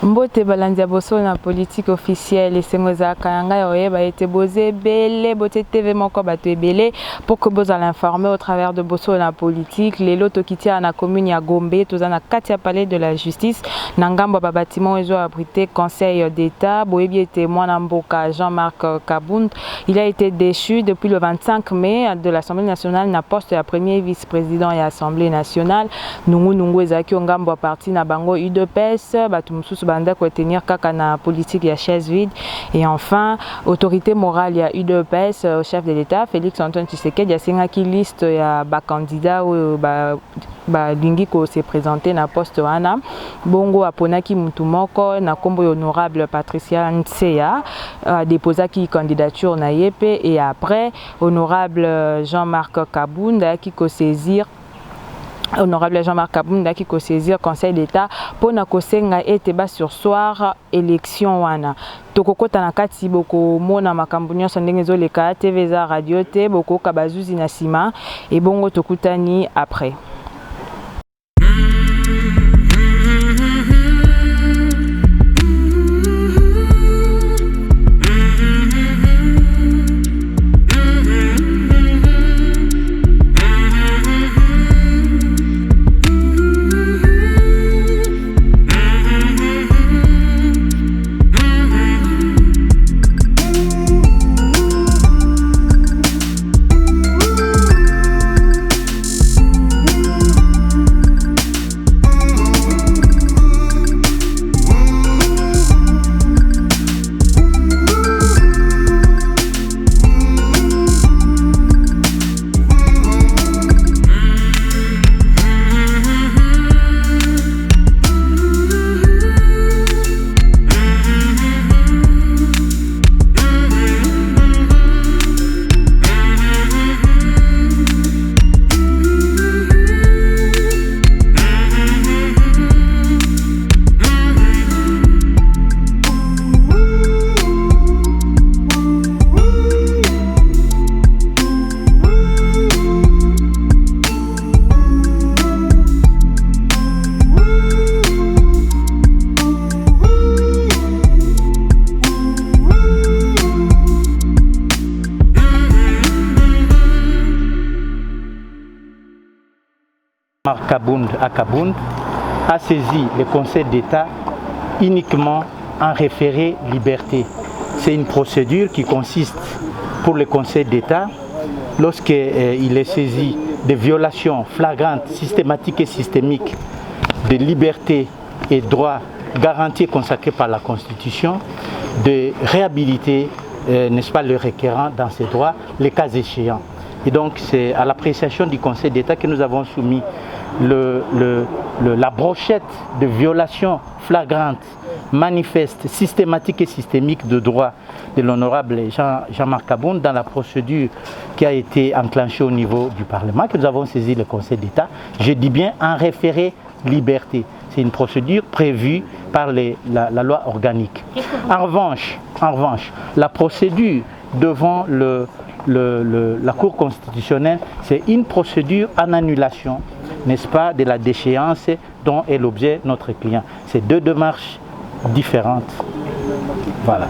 Mbote balandia boso na politique officielle esengo za kanga yoye ba été bosé belé bote TV moko bato ebele pour que boza l'informer au travers de boso na politique les loto kitia na commune ya Gombe toza na katia palais de la justice na ngambo ba bâtiment ezo abrité conseil d'état boyebi était mwana mboka Jean-Marc Kabound. Il a été déchu depuis le 25 mai de l'Assemblée nationale na poste ya premier vice-président et Assemblée nationale nungu ezaki ngambo a parti na bango UDPS bato mususu banda ko tenir kaka na politique ya chaise vide. Et enfin autorité morale ya UDPS chef de l'État Félix Antoine Tshisekedi a singaki liste ya ba candidat ou ba lingi ko se présenter na poste wana bongo aponaki mutu moko na kombo honorable Patricia Nseya déposaki candidature na yepe et après honorable Jean-Marc Kabound qui ko saisir Honorable Jean-Marc Kabound qui ko saisir Conseil d'État pour na kosenga ete ba sur soir élection wana tokokota na kati boko mona makambo nyonso ndenge zoleka TV za radio te boko kabazuzi na sima et bongo tokutani après. Kabound a saisi le Conseil d'État uniquement en référé liberté. C'est une procédure qui consiste pour le Conseil d'État, lorsqu'il est saisi de violations flagrantes, systématiques et systémiques de liberté et droits garantis et consacrés par la Constitution, de réhabiliter, n'est-ce pas, le requérant dans ses droits, les cas échéants. Et donc c'est à l'appréciation du Conseil d'État que nous avons soumis la brochette de violations flagrantes, manifestes, systématiques et systémiques de droits de l'honorable Jean-Marc Kabound dans la procédure qui a été enclenchée au niveau du Parlement, que nous avons saisi le Conseil d'État. Je dis bien en référé liberté. C'est une procédure prévue par la loi organique. En revanche, la procédure devant la Cour constitutionnelle, c'est une procédure en annulation, n'est-ce pas, de la déchéance dont est l'objet notre client. C'est deux démarches différentes. Voilà.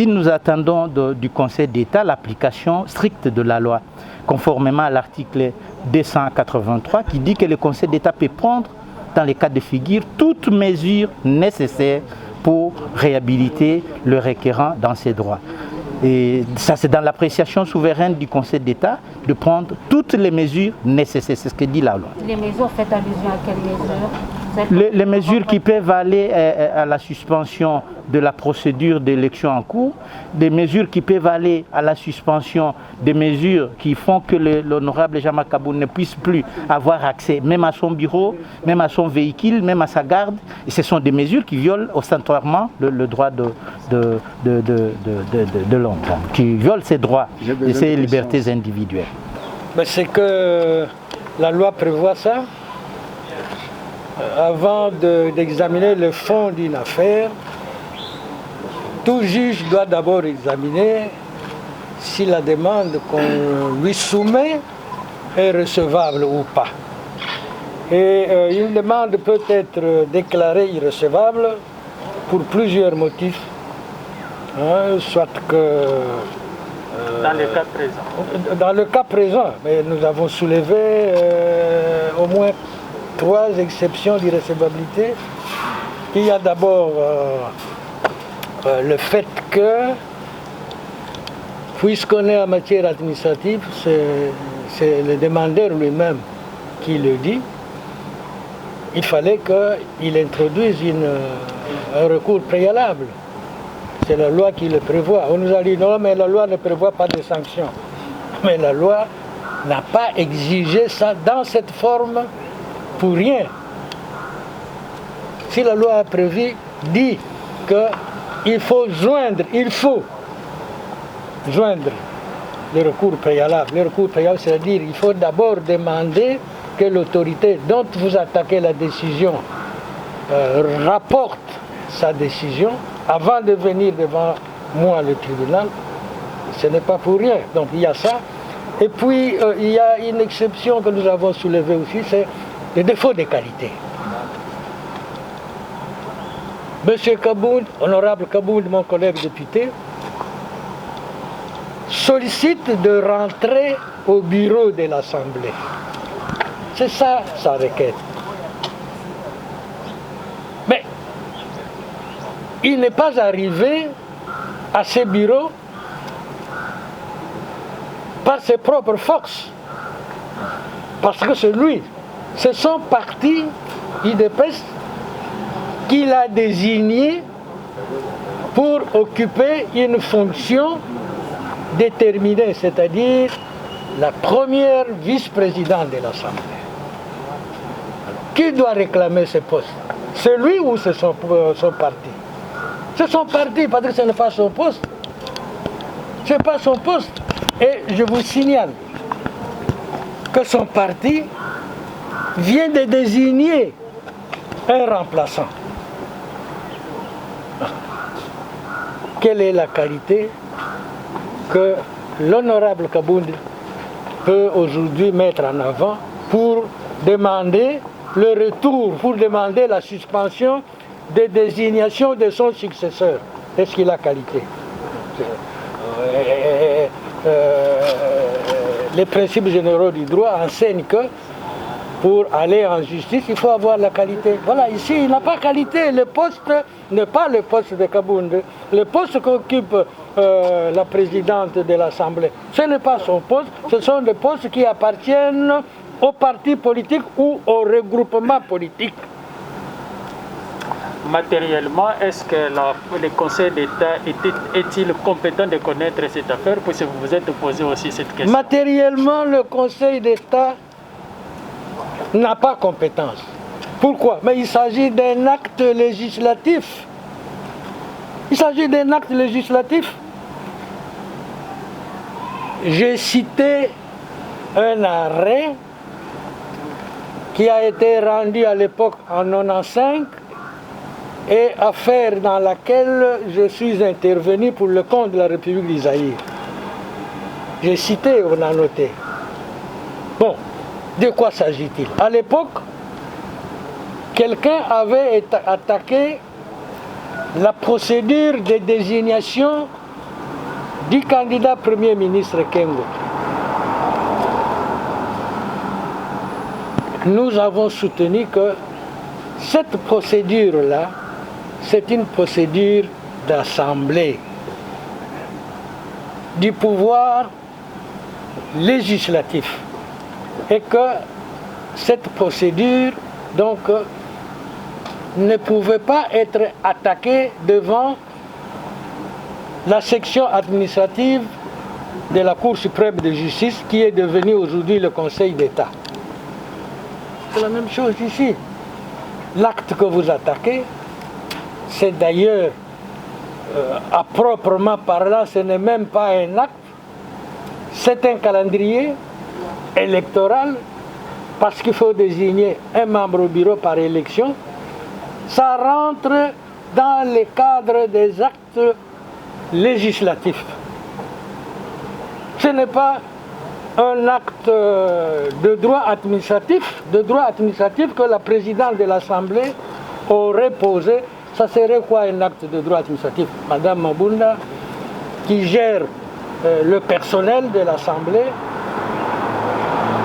Nous attendons du Conseil d'État l'application stricte de la loi, conformément à l'article 283 qui dit que le Conseil d'État peut prendre, dans les cas de figure, toutes mesures nécessaires pour réhabiliter le requérant dans ses droits. Et ça, c'est dans l'appréciation souveraine du Conseil d'État de prendre toutes les mesures nécessaires. C'est ce que dit la loi. Les mesures, faites allusion à quelles mesures? Les mesures qui peuvent aller à la suspension de la procédure d'élection en cours, des mesures qui peuvent aller à la suspension des mesures qui font que l'honorable Jean-Marc Kabound ne puisse plus avoir accès même à son bureau, même à son véhicule, même à sa garde. Et ce sont des mesures qui violent ostentatoirement le droit de l'homme, qui violent ses droits et ses libertés individuelles. C'est que la loi prévoit ça. Avant d'examiner le fond d'une affaire, tout juge doit d'abord examiner si la demande qu'on lui soumet est recevable ou pas. Et une demande peut être déclarée irrecevable pour plusieurs motifs. Soit que... dans le cas présent. Dans le cas présent, mais nous avons soulevé au moins 3 exceptions d'irrecevabilité. Il y a d'abord le fait que, puisqu'on est en matière administrative, c'est le demandeur lui-même qui le dit, il fallait qu'il introduise un recours préalable. C'est la loi qui le prévoit. On nous a dit non, mais la loi ne prévoit pas de sanctions. Mais la loi n'a pas exigé ça dans cette forme pour rien. Si la loi a prévu, dit qu'il faut joindre le recours préalable. Le recours préalable, c'est-à-dire qu'il faut d'abord demander que l'autorité dont vous attaquez la décision rapporte sa décision avant de venir devant moi le tribunal. Ce n'est pas pour rien. Donc il y a ça. Et puis il y a une exception que nous avons soulevée aussi, c'est le défaut de qualité. Monsieur Kabound, honorable Kabound, mon collègue député, sollicite de rentrer au bureau de l'Assemblée. C'est ça sa requête. Mais il n'est pas arrivé à ce bureau par ses propres forces. Parce que c'est lui, c'est son parti UDPS qu'il a désigné pour occuper une fonction déterminée, c'est-à-dire la première vice-présidente de l'Assemblée. Qui doit réclamer ce poste? C'est lui ou c'est son parti? C'est son parti, parce que ce n'est pas son poste. Ce n'est pas son poste. Et je vous signale que son parti vient de désigner un remplaçant. Quelle est la qualité que l'honorable Kabound peut aujourd'hui mettre en avant pour demander le retour, pour demander la suspension des désignations de son successeur? Est-ce qu'il a qualité? Les principes généraux du droit enseignent que pour aller en justice, il faut avoir la qualité. Voilà, ici, il n'a pas qualité. Le poste n'est pas le poste de Kabound. Le poste qu'occupe la présidente de l'Assemblée, ce n'est pas son poste, ce sont des postes qui appartiennent au parti politique ou au regroupement politique. Matériellement, est-ce que le Conseil d'État est-il compétent de connaître cette affaire, puisque vous vous êtes posé aussi cette question? Matériellement, le Conseil d'État n'a pas compétence. Pourquoi? Mais il s'agit d'un acte législatif. Il s'agit d'un acte législatif. J'ai cité un arrêt qui a été rendu à l'époque en 1995 et affaire dans laquelle je suis intervenu pour le compte de la République d'Isaïe. J'ai cité, on a noté. Bon, de quoi s'agit-il? À l'époque, quelqu'un avait attaqué la procédure de désignation du candidat Premier ministre Kengo. Nous avons soutenu que cette procédure-là, c'est une procédure d'assemblée du pouvoir législatif et que cette procédure donc ne pouvait pas être attaquée devant la section administrative de la Cour suprême de justice qui est devenue aujourd'hui le Conseil d'État. C'est la même chose ici. L'acte que vous attaquez, c'est d'ailleurs, à proprement parlant, ce n'est même pas un acte, c'est un calendrier électoral, parce qu'il faut désigner un membre au bureau par élection. Ça rentre dans le cadre des actes législatifs. Ce n'est pas un acte de droit administratif que la présidente de l'Assemblée aurait posé. Ça serait quoi un acte de droit administratif? Madame Mabunda, qui gère le personnel de l'Assemblée,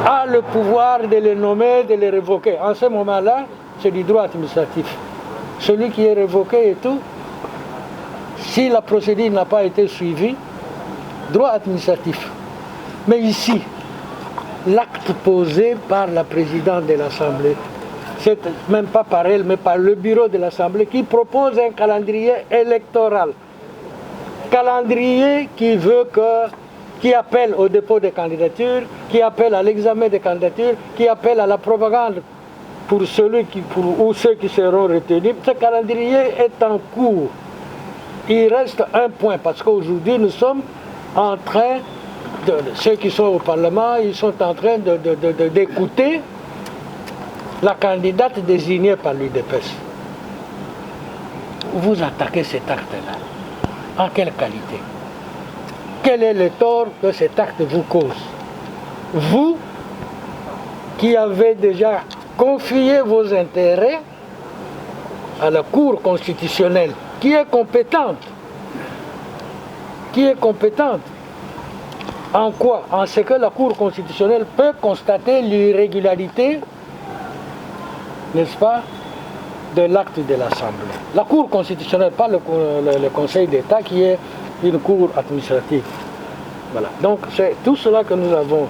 a le pouvoir de les nommer, de les révoquer. En ce moment-là, c'est du droit administratif. Celui qui est révoqué et tout, si la procédure n'a pas été suivie, droit administratif. Mais ici, l'acte posé par la présidente de l'Assemblée, c'est même pas par elle, mais par le bureau de l'Assemblée qui propose un calendrier électoral. Calendrier qui appelle au dépôt des candidatures, qui appelle à l'examen des candidatures, qui appelle à la propagande pour ceux qui seront retenus. Ce calendrier est en cours. Il reste un point, parce qu'aujourd'hui, nous sommes en train, ceux qui sont au Parlement, ils sont en train d'écouter la candidate désignée par l'UDPS. Vous attaquez cet acte-là. En quelle qualité? Quel est le tort que cet acte vous cause? Vous, qui avez déjà confié vos intérêts à la Cour constitutionnelle, qui est compétente. Qui est compétente. En quoi? En ce que la Cour constitutionnelle peut constater l'irrégularité, n'est-ce pas, de l'acte de l'Assemblée. La Cour constitutionnelle, pas le Conseil d'État qui est une cour administrative. Voilà. Donc c'est tout cela que nous avons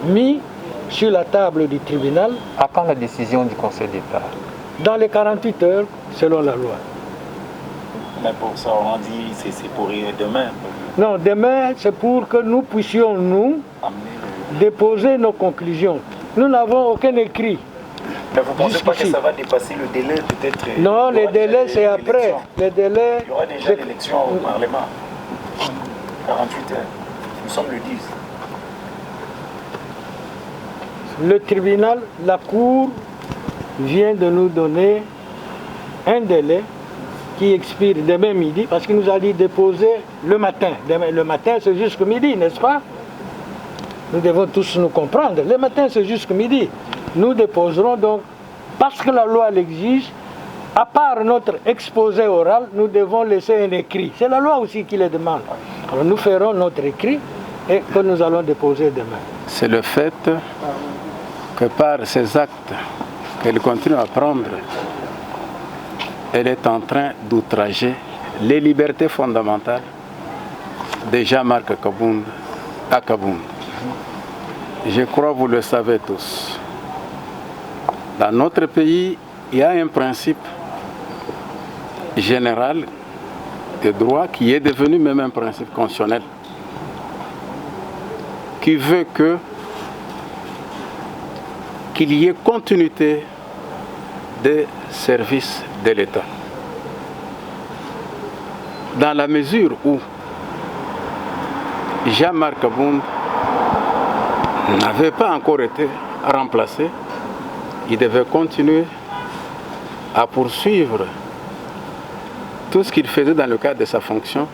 mis sur la table du tribunal. À quand la décision du Conseil d'État? Dans les 48 heures, selon la loi. Mais pour ça, on dit que c'est pour demain. Non, demain, c'est pour que nous puissions, nous, déposer nos conclusions. Nous n'avons aucun écrit. Mais vous ne pensez pas que ça va dépasser le délai peut-être? Non, les délais, c'est après. Les délais, il y aura déjà l'élection au Parlement. 48 heures. Nous sommes le 10. Le tribunal, la Cour, vient de nous donner un délai qui expire demain midi, parce qu'il nous a dit déposer le matin. Demain, le matin, c'est jusqu'au midi, n'est-ce pas? Nous devons tous nous comprendre. Le matin, c'est jusqu'au midi. Nous déposerons donc, parce que la loi l'exige, à part notre exposé oral, nous devons laisser un écrit. C'est la loi aussi qui le demande. Alors nous ferons notre écrit et que nous allons déposer demain. C'est le fait que par ces actes qu'elle continue à prendre, elle est en train d'outrager les libertés fondamentales de Jean-Marc Kabound à Kabound. Je crois que vous le savez tous. Dans notre pays, il y a un principe général de droit qui est devenu même un principe constitutionnel, qui veut qu'il y ait continuité des services de l'État. Dans la mesure où Jean-Marc Kabound n'avait pas encore été remplacé, il devait continuer à poursuivre tout ce qu'il faisait dans le cadre de sa fonction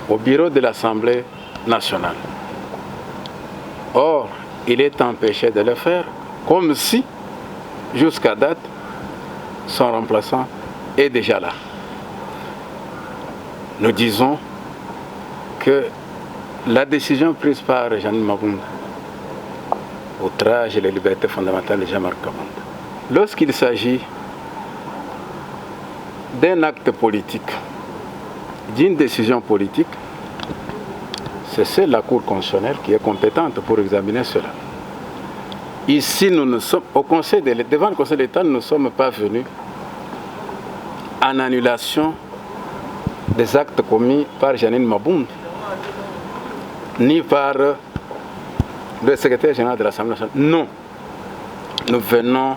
au bureau de l'Assemblée nationale. Or, il est empêché de le faire, comme si, jusqu'à date, son remplaçant est déjà là. Nous disons que la décision prise par Jean-Marc Mabunda outrage les libertés fondamentales de Jean-Marc Kabound. Lorsqu'il s'agit d'un acte politique, d'une décision politique, c'est seule la Cour constitutionnelle qui est compétente pour examiner cela. Ici, nous ne sommes, devant le Conseil d'État, nous ne sommes pas venus en annulation des actes commis par Jean-Marc Mabunda, ni par le secrétaire général de l'Assemblée nationale. Non. Nous venons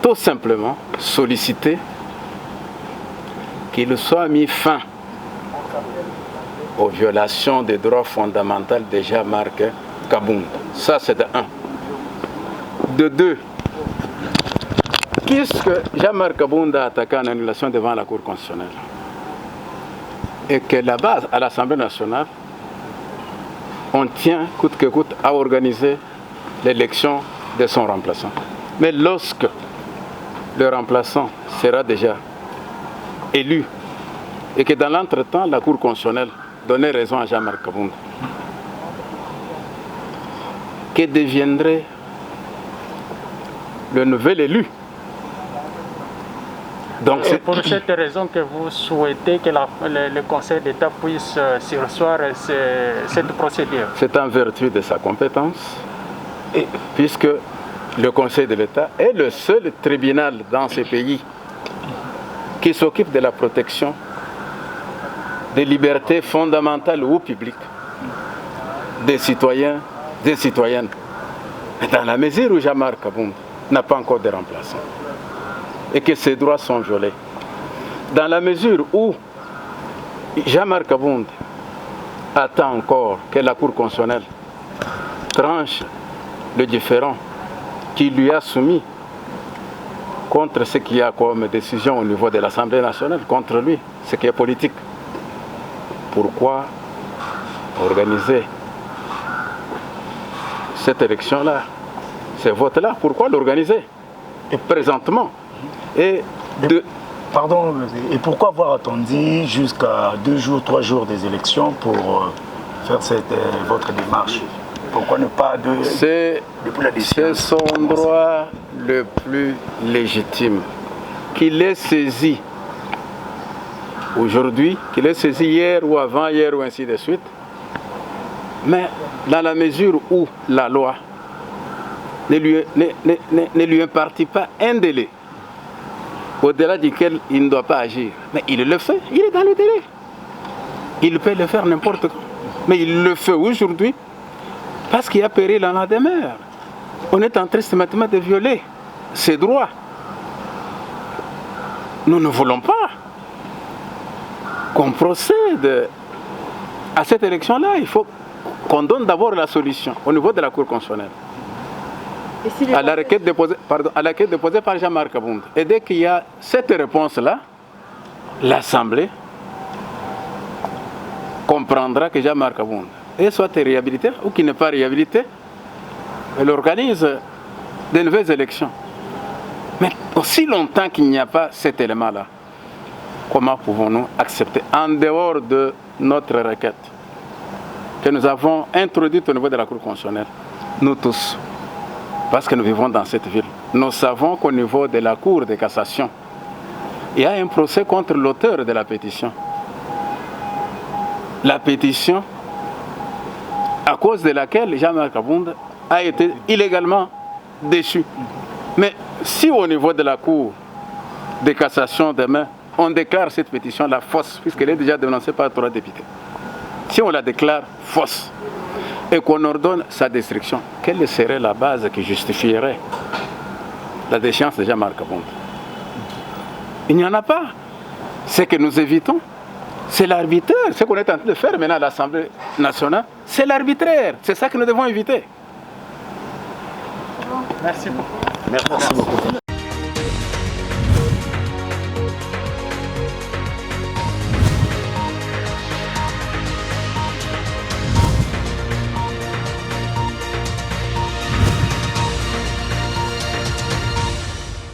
tout simplement solliciter qu'il soit mis fin aux violations des droits fondamentaux de Jean-Marc Kabound. Ça, c'est de un. De deux, qu'est-ce que Jean-Marc Kabound a attaqué en annulation devant la Cour constitutionnelle? Et que là-bas, à l'Assemblée nationale, on tient coûte que coûte à organiser l'élection de son remplaçant. Mais lorsque le remplaçant sera déjà élu et que dans l'entretemps, la Cour constitutionnelle donnait raison à Jean-Marc Kabound, que deviendrait le nouvel élu? Donc c'est pour cette raison que vous souhaitez que le Conseil d'État puisse surseoir cette procédure. C'est en vertu de sa compétence, et puisque le Conseil de l'État est le seul tribunal dans ce pays qui s'occupe de la protection des libertés fondamentales ou publiques des citoyens, des citoyennes. Mais dans la mesure où Jean-Marc Kabound n'a pas encore de remplaçant et que ses droits sont violés, dans la mesure où Jean-Marc Kabound attend encore que la Cour constitutionnelle tranche le différend qui lui a soumis contre ce qu'il y a comme décision au niveau de l'Assemblée nationale, contre lui, ce qui est politique. Pourquoi organiser cette élection-là, ce vote-là? Pourquoi l'organiser présentement? Pardon, et pourquoi avoir attendu jusqu'à 2 jours, 3 jours des élections pour faire votre démarche? Pourquoi ne pas depuis la décision? C'est son droit le plus légitime, qu'il ait saisi aujourd'hui, qu'il ait saisi hier ou avant-hier ou ainsi de suite. Mais dans la mesure où la loi ne lui impartit pas un délai au-delà duquel il ne doit pas agir, mais il le fait, il est dans le délai. Il peut le faire n'importe quand. Mais il le fait aujourd'hui parce qu'il y a péril en la demeure. On est en train systématiquement de violer ses droits. Nous ne voulons pas qu'on procède à cette élection-là. Il faut qu'on donne d'abord la solution au niveau de la Cour constitutionnelle. À la requête déposée par Jean-Marc Kabound. Et dès qu'il y a cette réponse-là, l'Assemblée comprendra que Jean-Marc Kabound est soit réhabilité ou qu'il n'est pas réhabilité. Elle organise de nouvelles élections. Mais aussi longtemps qu'il n'y a pas cet élément-là, comment pouvons-nous accepter, en dehors de notre requête que nous avons introduite au niveau de la Cour constitutionnelle, nous tous, parce que nous vivons dans cette ville, nous savons qu'au niveau de la Cour de cassation, il y a un procès contre l'auteur de la pétition. La pétition à cause de laquelle Jean-Marc Kabound a été illégalement déchu. Mais si au niveau de la Cour de cassation demain, on déclare cette pétition-là fausse, puisqu'elle est déjà dénoncée par 3 députés, si on la déclare fausse et qu'on ordonne sa destruction, quelle serait la base qui justifierait la déchéance de Jean-Marc Kabound? Il n'y en a pas. Ce que nous évitons, c'est l'arbitraire. Ce qu'on est en train de faire maintenant à l'Assemblée nationale, c'est l'arbitraire. C'est ça que nous devons éviter. Merci beaucoup. Merci beaucoup.